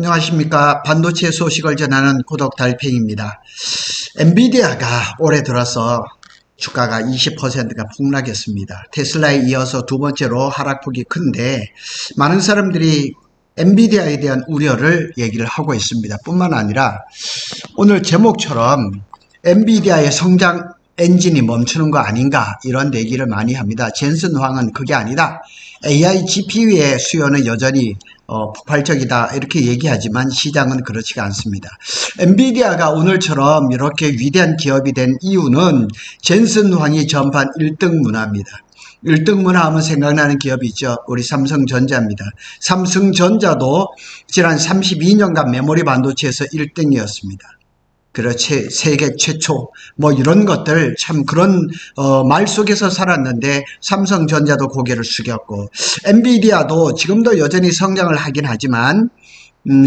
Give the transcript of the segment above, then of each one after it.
안녕하십니까. 반도체 소식을 전하는 구독 달팽입니다. 엔비디아가 올해 들어서 주가가 20%가 폭락했습니다. 테슬라에 이어서 두 번째로 하락폭이 큰데 많은 사람들이 엔비디아에 대한 우려를 얘기를 하고 있습니다. 뿐만 아니라 오늘 제목처럼 엔비디아의 성장 엔진이 멈추는 거 아닌가 이런 얘기를 많이 합니다. 젠슨 황은 그게 아니다. AI GPU의 수요는 여전히 폭발적이다 이렇게 얘기하지만 시장은 그렇지가 않습니다. 엔비디아가 오늘처럼 이렇게 위대한 기업이 된 이유는 젠슨 황이 전판 1등 문화입니다. 1등 문화 하면 생각나는 기업이 있죠. 우리 삼성전자입니다. 삼성전자도 지난 32년간 메모리 반도체에서 1등이었습니다. 그렇지, 세계 최초 뭐 이런 것들 참 그런 말 속에서 살았는데 삼성전자도 고개를 숙였고 엔비디아도 지금도 여전히 성장을 하긴 하지만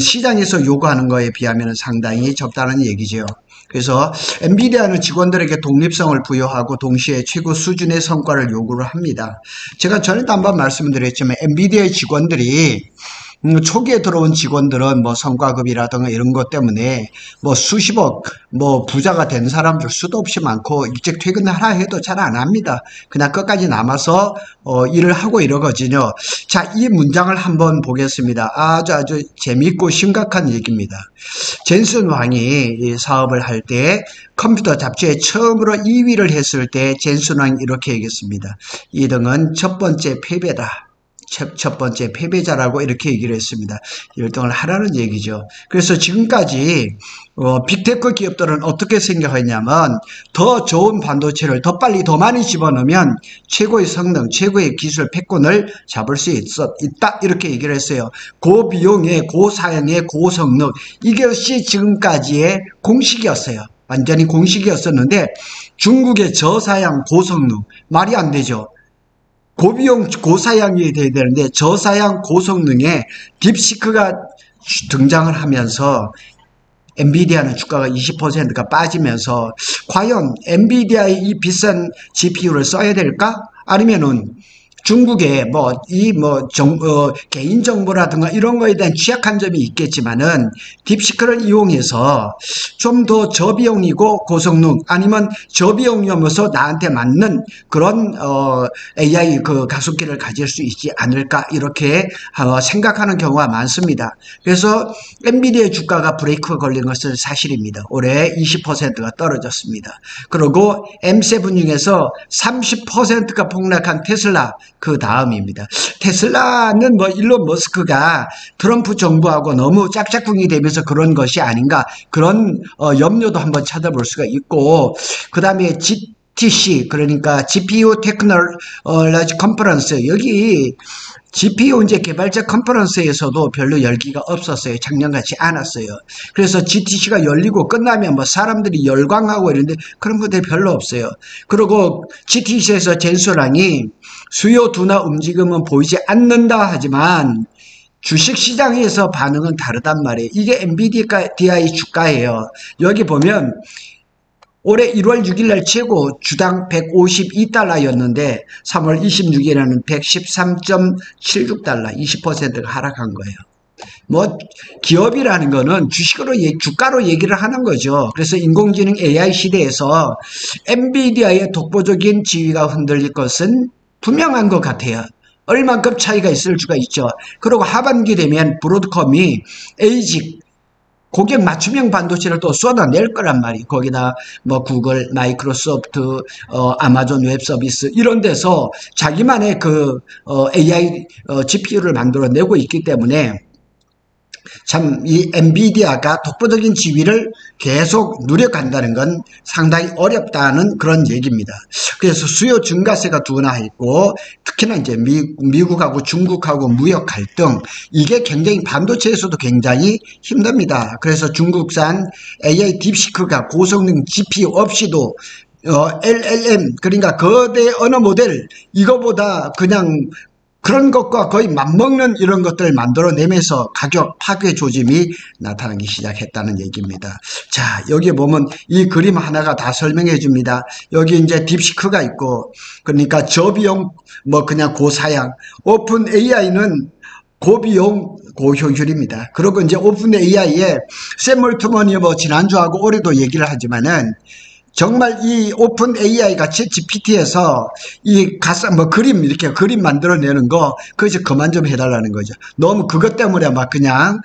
시장에서 요구하는 거에 비하면 상당히 적다는 얘기죠. 그래서 엔비디아는 직원들에게 독립성을 부여하고 동시에 최고 수준의 성과를 요구를 합니다. 제가 전에도 한번 말씀드렸지만 엔비디아의 직원들이 초기에 들어온 직원들은 뭐 성과급이라든가 이런 것 때문에 뭐 수십억 뭐 부자가 된 사람들 수도 없이 많고 일찍 퇴근하라 해도 잘 안 합니다. 그냥 끝까지 남아서 일을 하고 이러거든요. 자, 이 문장을 한번 보겠습니다. 아주 재미있고 심각한 얘기입니다. 젠슨 황이 이 사업을 할 때 컴퓨터 잡지에 처음으로 2위를 했을 때 젠슨 황이 이렇게 얘기했습니다. 2등은 첫 번째 패배다. 첫 번째 패배자라고 이렇게 얘기를 했습니다. 1등을 하라는 얘기죠. 그래서 지금까지 빅테크 기업들은 어떻게 생각했냐면 더 좋은 반도체를 더 빨리 더 많이 집어넣으면 최고의 성능, 최고의 기술 패권을 잡을 수 있다 이렇게 얘기를 했어요. 고비용에 고사양에 고성능 이것이 지금까지의 공식이었어요. 완전히 공식이었었는데 중국의 저사양 고성능 말이 안 되죠. 고비용 고사양이 돼야 되는데 저사양 고성능에 딥시크가 등장을 하면서 엔비디아는 주가가 20%가 빠지면서 과연 엔비디아의 이 비싼 GPU를 써야 될까? 아니면은 중국의 개인정보라든가 이런 거에 대한 취약한 점이 있겠지만은 딥시크를 이용해서 좀 더 저비용이고 고성능 아니면 저비용이면서 나한테 맞는 그런 AI 그 가속기를 가질 수 있지 않을까 이렇게 생각하는 경우가 많습니다. 그래서 엔비디아의 주가가 브레이크가 걸린 것은 사실입니다. 올해 20%가 떨어졌습니다. 그리고 M7 중에서 30%가 폭락한 테슬라 그 다음입니다. 테슬라는 뭐 일론 머스크가 트럼프 정부하고 너무 짝짝꿍이 되면서 그런 것이 아닌가 그런 염려도 한번 찾아볼 수가 있고 그 다음에 GTC 그러니까 GPU 테크놀로지 컨퍼런스 여기 GPU 이제 개발자 컨퍼런스에서도 별로 열기가 없었어요. 작년같이 않았어요. 그래서 GTC가 열리고 끝나면 뭐 사람들이 열광하고 이러는데 그런 것들이 별로 없어요. 그리고 GTC에서 젠슨황이 수요 둔화 움직임은 보이지 않는다 하지만 주식시장에서 반응은 다르단 말이에요. 이게 엔비디아의 주가예요. 여기 보면 올해 1월 6일 날 최고 주당 152달러였는데 3월 26일에는 113.76달러 20%가 하락한 거예요. 뭐 기업이라는 거는 주가로 얘기를 하는 거죠. 그래서 인공지능 AI 시대에서 엔비디아의 독보적인 지위가 흔들릴 것은 분명한 것 같아요. 얼만큼 차이가 있을 수가 있죠. 그리고 하반기 되면 브로드컴이 에이직 고객 맞춤형 반도체를 또 쏟아낼 거란 말이에요. 거기다 뭐 구글, 마이크로소프트, 아마존 웹 서비스 이런 데서 자기만의 그 AI GPU를 만들어내고 있기 때문에 참 이 엔비디아가 독보적인 지위를 계속 누려간다는 건 상당히 어렵다는 그런 얘기입니다. 그래서 수요 증가세가 둔화했고 특히나 이제 미국하고 중국하고 무역 갈등 이게 굉장히 반도체에서도 굉장히 힘듭니다. 그래서 중국산 AI 딥시크가 고성능 GPU 없이도 LLM 그러니까 거대 언어 모델 이거보다 그냥 그런 것과 거의 맞먹는 이런 것들을 만들어내면서 가격 파괴 조짐이 나타나기 시작했다는 얘기입니다. 자, 여기 보면 이 그림 하나가 다 설명해 줍니다. 여기 이제 딥시크가 있고, 그러니까 저비용, 뭐 그냥 고사양, 오픈 AI는 고비용 고효율입니다. 그리고 이제 오픈 AI의 샘 올트먼이 뭐 지난주하고 올해도 얘기를 하지만은 정말 이 오픈 AI 같이 GPT에서 이 가사 뭐 그림 이렇게 그림 만들어내는 거 그거 이제 그만 좀 해달라는 거죠. 너무 그것 때문에 막 그냥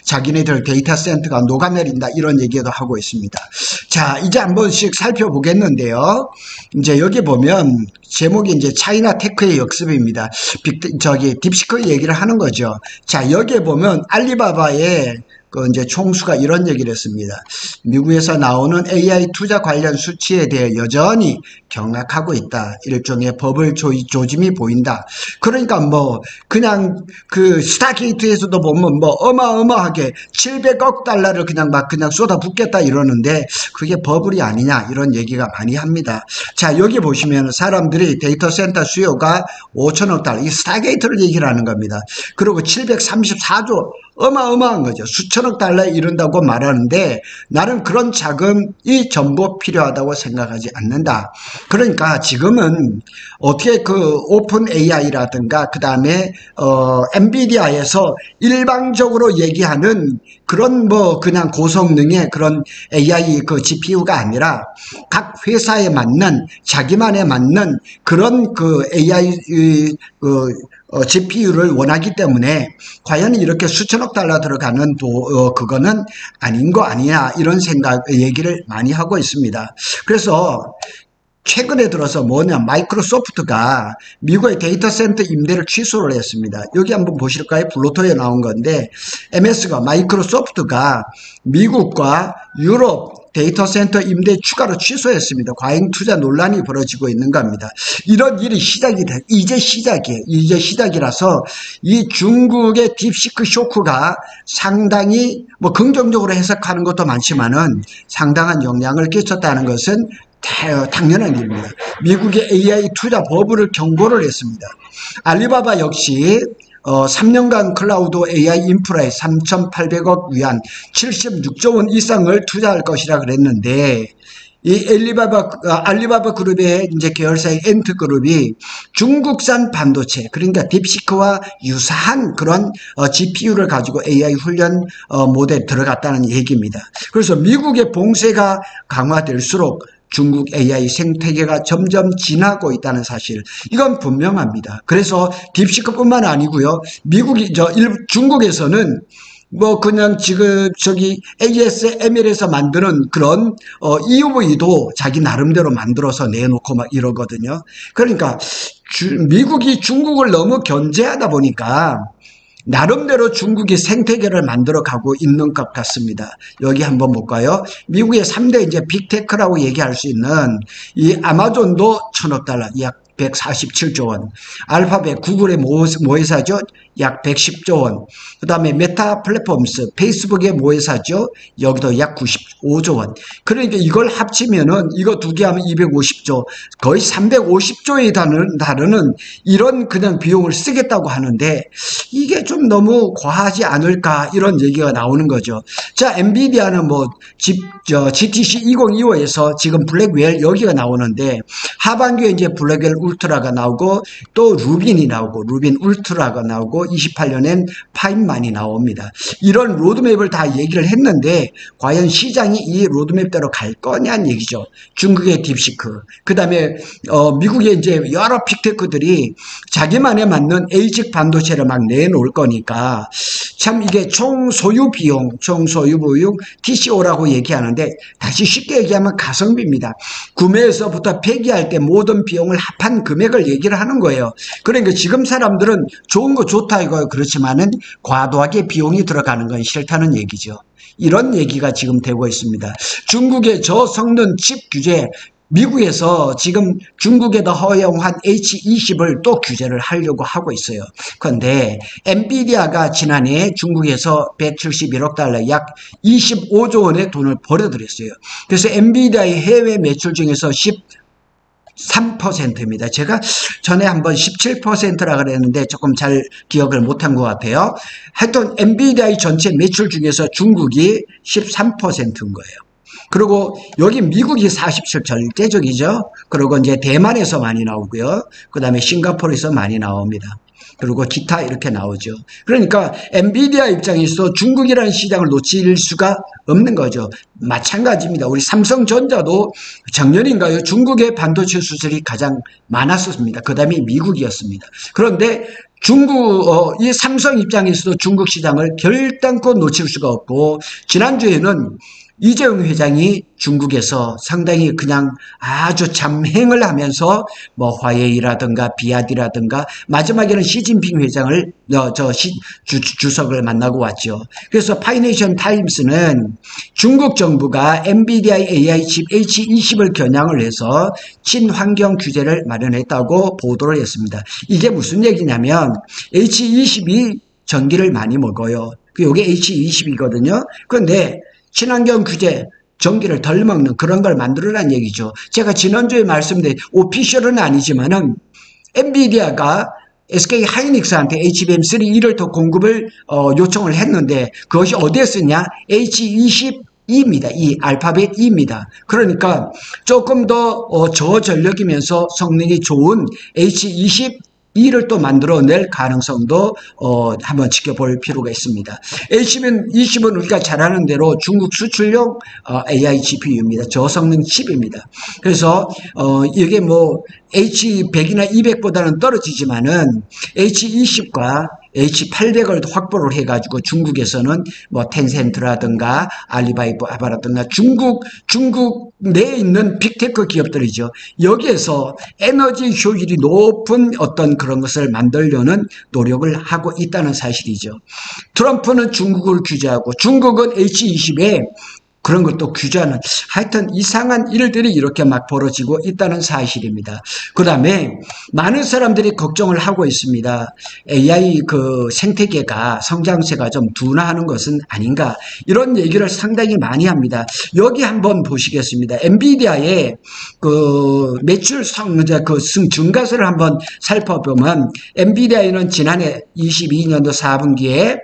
자기네들 데이터 센터가 녹아내린다 이런 얘기도 하고 있습니다. 자, 이제 한 번씩 살펴보겠는데요. 이제 여기 보면 제목이 이제 차이나 테크의 역습입니다. 딥시크 얘기를 하는 거죠. 자, 여기에 보면 알리바바의 이제 총수가 이런 얘기를 했습니다. 미국에서 나오는 AI 투자 관련 수치에 대해 여전히 경악하고 있다. 일종의 버블 조짐이 보인다. 그러니까 뭐 그냥 그 스타게이트에서도 보면 뭐 어마어마하게 700억 달러를 그냥 쏟아붓겠다 이러는데 그게 버블이 아니냐 이런 얘기가 많이 합니다. 자, 여기 보시면 사람들이 데이터 센터 수요가 5천억 달러 이 스타게이트를 얘기를 하는 겁니다. 그리고 734조 어마어마한 거죠. 수천억 달러에 이른다고 말하는데 나는 그런 자금이 전부 필요하다고 생각하지 않는다. 그러니까 지금은 어떻게 그 오픈 AI라든가 그 다음에 엔비디아에서 일방적으로 얘기하는 그런 뭐 그냥 고성능의 그런 AI 그 GPU가 아니라 각 회사에 맞는 자기만에 맞는 그런 그 AI GPU를 원하기 때문에 과연 이렇게 수천억 달러 들어가는 그거는 아닌 거 아니냐 이런 얘기를 많이 하고 있습니다. 그래서 최근에 들어서 마이크로소프트가 미국의 데이터 센터 임대를 취소를 했습니다. 여기 한번 보실까요? 블로터에 나온 건데 마이크로소프트가 미국과 유럽 데이터 센터 임대 추가로 취소했습니다. 과잉 투자 논란이 벌어지고 있는 겁니다. 이런 일이 이제 시작이라서 이 중국의 딥시크 쇼크가 상당히 뭐 긍정적으로 해석하는 것도 많지만은 상당한 영향을 끼쳤다는 것은 당연한 일입니다. 미국의 AI 투자 버블을 경고를 했습니다. 알리바바 역시 3년간 클라우드 AI 인프라에 3,800억 위안 76조 원 이상을 투자할 것이라 그랬는데 이 알리바바 그룹의 이제 계열사의 엔트그룹이 중국산 반도체 그러니까 딥시크와 유사한 그런 GPU를 가지고 AI 훈련 모델 들어갔다는 얘기입니다. 그래서 미국의 봉쇄가 강화될수록 중국 AI 생태계가 점점 진화하고 있다는 사실 이건 분명합니다. 그래서 딥시크뿐만 아니고요. 중국에서는 뭐 그냥 지금 ASML에서 만드는 그런 EUV도 자기 나름대로 만들어서 내놓고 막 이러거든요. 그러니까 미국이 중국을 너무 견제하다 보니까 나름대로 중국이 생태계를 만들어 가고 있는 것 같습니다. 여기 한번 볼까요? 미국의 3대 이제 빅테크라고 얘기할 수 있는 이 아마존도 1,000억 달러, 약 147조 원. 알파벳, 구글의 모회사죠? 약 110조 원. 그 다음에 메타 플랫폼스, 페이스북의 모회사죠? 여기도 약 95조 원. 그러니까 이걸 합치면은 이거 두 개 하면 250조, 거의 350조에 다르는 이런 그냥 비용을 쓰겠다고 하는데 이게 좀 너무 과하지 않을까 이런 얘기가 나오는 거죠. 자, 엔비디아는 뭐 GTC 2025에서 지금 블랙웰 여기가 나오는데 하반기에 이제 블랙웰 울트라가 나오고 또 루빈이 나오고 루빈 울트라가 나오고 28년엔 파인만이 나옵니다. 이런 로드맵을 다 얘기를 했는데 과연 시장이 이 로드맵대로 갈 거냐는 얘기죠. 중국의 딥시크, 그 다음에 미국의 이제 여러 빅테크들이 자기만에 맞는 ASIC 반도체를 막 내놓을 거니까 참 이게 총 소유 비용 TCO라고 얘기하는데 다시 쉽게 얘기하면 가성비입니다. 구매에서부터 폐기할 때 모든 비용을 합한 금액을 얘기를 하는 거예요. 그러니까 지금 사람들은 좋은 거 좋다 이거예요. 그렇지만은 과도하게 비용이 들어가는 건 싫다는 얘기죠. 이런 얘기가 지금 되고 있습니다. 중국의 저성능 칩 규제, 미국에서 지금 중국에다 허용한 H20을 또 규제를 하려고 하고 있어요. 그런데 엔비디아가 지난해 중국에서 171억 달러 약 25조 원의 돈을 벌어들였어요. 그래서 엔비디아의 해외 매출 중에서 13%입니다. 제가 전에 한번 17%라 그랬는데 조금 잘 기억을 못한 것 같아요. 하여튼 엔비디아의 전체 매출 중에서 중국이 13%인 거예요. 그리고 여기 미국이 47 절대적이죠. 그리고 이제 대만에서 많이 나오고요. 그 다음에 싱가포르에서 많이 나옵니다. 그리고 기타 이렇게 나오죠. 그러니까 엔비디아 입장에서 중국이라는 시장을 놓칠 수가 없는 거죠. 마찬가지입니다. 우리 삼성전자도 작년인가요? 중국의 반도체 수출이 가장 많았었습니다. 그 다음에 미국이었습니다. 그런데 이 삼성 입장에서도 중국 시장을 결단코 놓칠 수가 없고, 지난주에는 이재용 회장이 중국에서 상당히 그냥 아주 잠행을 하면서 뭐 화웨이라든가 비아디라든가 마지막에는 시진핑 회장을 주석을 만나고 왔죠. 그래서 파이낸셜 타임스는 중국 정부가 엔비디아 AI 칩 H20을 겨냥을 해서 친환경 규제를 마련했다고 보도를 했습니다. 이게 무슨 얘기냐면 H20이 전기를 많이 먹어요. 이게 H20이거든요. 그런데 친환경 규제, 전기를 덜 먹는 그런 걸 만들어란 얘기죠. 제가 지난주에 말씀드린 오피셜은 아니지만은 엔비디아가 SK 하이닉스한테 HBM3E를 더 공급을 요청을 했는데 그것이 어디에 쓰냐? H20E입니다. 알파벳 E입니다. 그러니까 조금 더 저전력이면서 성능이 좋은 H20E를 또 만들어낼 가능성도 한번 지켜볼 필요가 있습니다. H20은 우리가 잘 아는 대로 중국 수출용 AI GPU입니다. 저성능 칩입니다. 그래서 이게 뭐 H100이나 200보다는 떨어지지만은 H20과 H800을 확보를 해가지고 중국에서는 뭐 텐센트라든가 알리바바라든가 중국 내에 있는 빅테크 기업들이죠. 여기에서 에너지 효율이 높은 어떤 그런 것을 만들려는 노력을 하고 있다는 사실이죠. 트럼프는 중국을 규제하고 중국은 H20에 그런 것도 규제하는, 하여튼 이상한 일들이 이렇게 막 벌어지고 있다는 사실입니다. 그 다음에 많은 사람들이 걱정을 하고 있습니다. AI 그 생태계가 성장세가 좀 둔화하는 것은 아닌가, 이런 얘기를 상당히 많이 합니다. 여기 한번 보시겠습니다. 엔비디아의 그 매출 증가세를 한번 살펴보면 엔비디아는 지난해 22년도 4분기에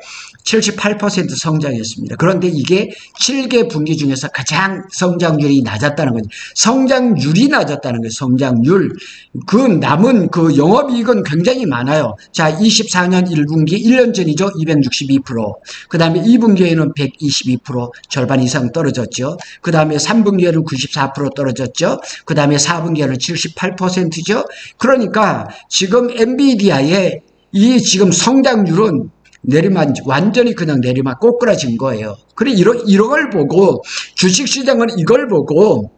78% 성장했습니다. 그런데 이게 7개 분기 중에서 가장 성장률이 낮았다는 거죠. 성장률이 낮았다는 거예요. 성장률. 그 남은 그 영업이익은 굉장히 많아요. 자, 24년 1분기 1년 전이죠. 262%. 그 다음에 2분기에는 122% 절반 이상 떨어졌죠. 그 다음에 3분기에는 94% 떨어졌죠. 그 다음에 4분기에는 78%죠. 그러니까 지금 엔비디아의 이 지금 성장률은 완전히 그냥 내리막 꼬꾸라진 거예요. 그래, 이런 걸 보고 주식시장은 이걸 보고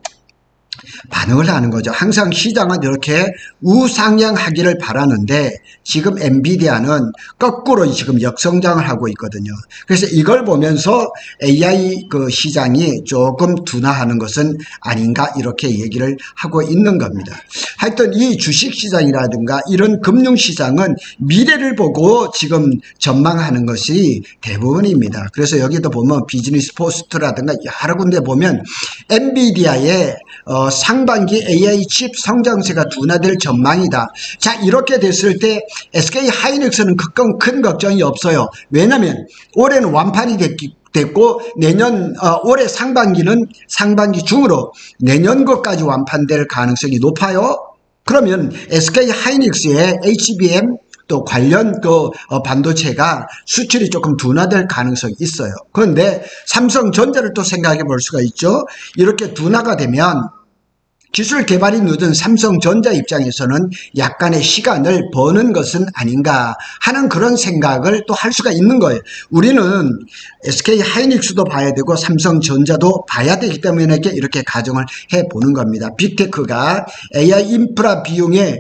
반응을 하는 거죠. 항상 시장은 이렇게 우상향하기를 바라는데 지금 엔비디아는 거꾸로 지금 역성장을 하고 있거든요. 그래서 이걸 보면서 AI 그 시장이 조금 둔화하는 것은 아닌가 이렇게 얘기를 하고 있는 겁니다. 하여튼 이 주식시장이라든가 이런 금융시장은 미래를 보고 지금 전망하는 것이 대부분입니다. 그래서 여기도 보면 비즈니스 포스트라든가 여러 군데 보면 엔비디아의 상반기 AI 칩 성장세가 둔화될 전망이다. 자, 이렇게 됐을 때 SK 하이닉스는 큰 걱정이 없어요. 왜냐하면 올해는 완판이 됐고 올해 상반기 중으로 내년 것까지 완판될 가능성이 높아요. 그러면 SK 하이닉스의 HBM 또 관련 반도체가 수출이 조금 둔화될 가능성이 있어요. 그런데 삼성전자를 또 생각해 볼 수가 있죠. 이렇게 둔화가 되면 기술 개발이 늦은 삼성전자 입장에서는 약간의 시간을 버는 것은 아닌가 하는 그런 생각을 또 할 수가 있는 거예요. 우리는 SK 하이닉스도 봐야 되고 삼성전자도 봐야 되기 때문에 이렇게 가정을 해보는 겁니다. 빅테크가 AI 인프라 비용의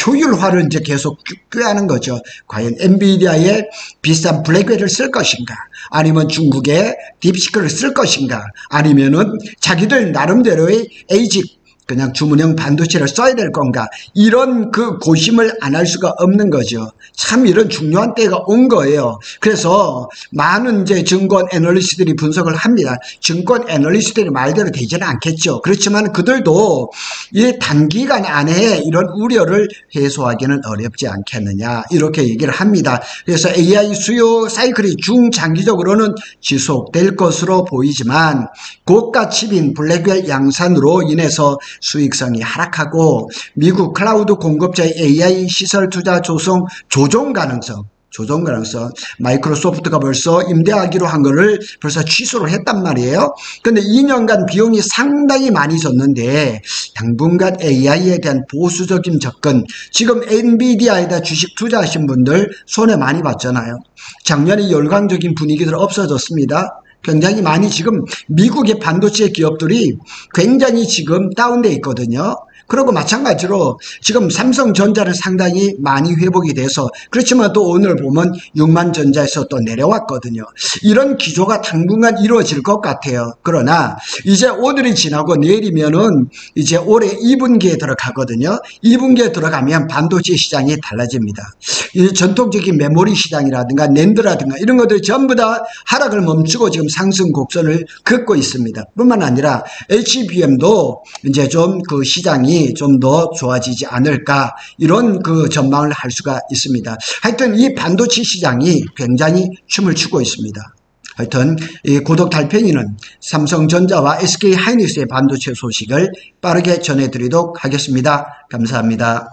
효율화를 이제 계속 꾀하는 거죠. 과연 엔비디아의 비싼 블랙웰을 쓸 것인가, 아니면 중국의 딥시크를 쓸 것인가, 아니면은 자기들 나름대로의 에이직 그냥 주문형 반도체를 써야 될 건가, 이런 그 고심을 안 할 수가 없는 거죠. 참 이런 중요한 때가 온 거예요. 그래서 많은 이제 증권 애널리스트들이 분석을 합니다. 증권 애널리스트들이 말대로 되지는 않겠죠. 그렇지만 그들도 이 단기간 안에 이런 우려를 해소하기는 어렵지 않겠느냐 이렇게 얘기를 합니다. 그래서 AI 수요 사이클이 중장기적으로는 지속될 것으로 보이지만 고가 칩인 블랙웰 양산으로 인해서 수익성이 하락하고 미국 클라우드 공급자의 AI 시설 투자 조정 가능성 마이크로소프트가 벌써 임대하기로 한 거를 벌써 취소를 했단 말이에요. 근데 2년간 비용이 상당히 많이 졌는데 당분간 AI에 대한 보수적인 접근, 지금 엔비디아에다 주식 투자하신 분들 손해 많이 봤잖아요. 작년에 열광적인 분위기들 없어졌습니다. 굉장히 많이 지금 미국의 반도체 기업들이 굉장히 지금 다운돼 있거든요. 그리고 마찬가지로 지금 삼성전자는 상당히 많이 회복이 돼서, 그렇지만 또 오늘 보면 6만전자에서 또 내려왔거든요. 이런 기조가 당분간 이루어질 것 같아요. 그러나 이제 오늘이 지나고 내일이면은 이제 올해 2분기에 들어가거든요. 2분기에 들어가면 반도체 시장이 달라집니다. 이 전통적인 메모리 시장이라든가 낸드라든가 이런 것들이 전부 다 하락을 멈추고 지금 상승 곡선을 긋고 있습니다. 뿐만 아니라 HBM도 이제 좀 그 시장이 좀 더 좋아지지 않을까, 이런 그 전망을 할 수가 있습니다. 하여튼 이 반도체 시장이 굉장히 춤을 추고 있습니다. 하여튼 이 고독 달팽이는 삼성전자와 SK 하이닉스의 반도체 소식을 빠르게 전해드리도록 하겠습니다. 감사합니다.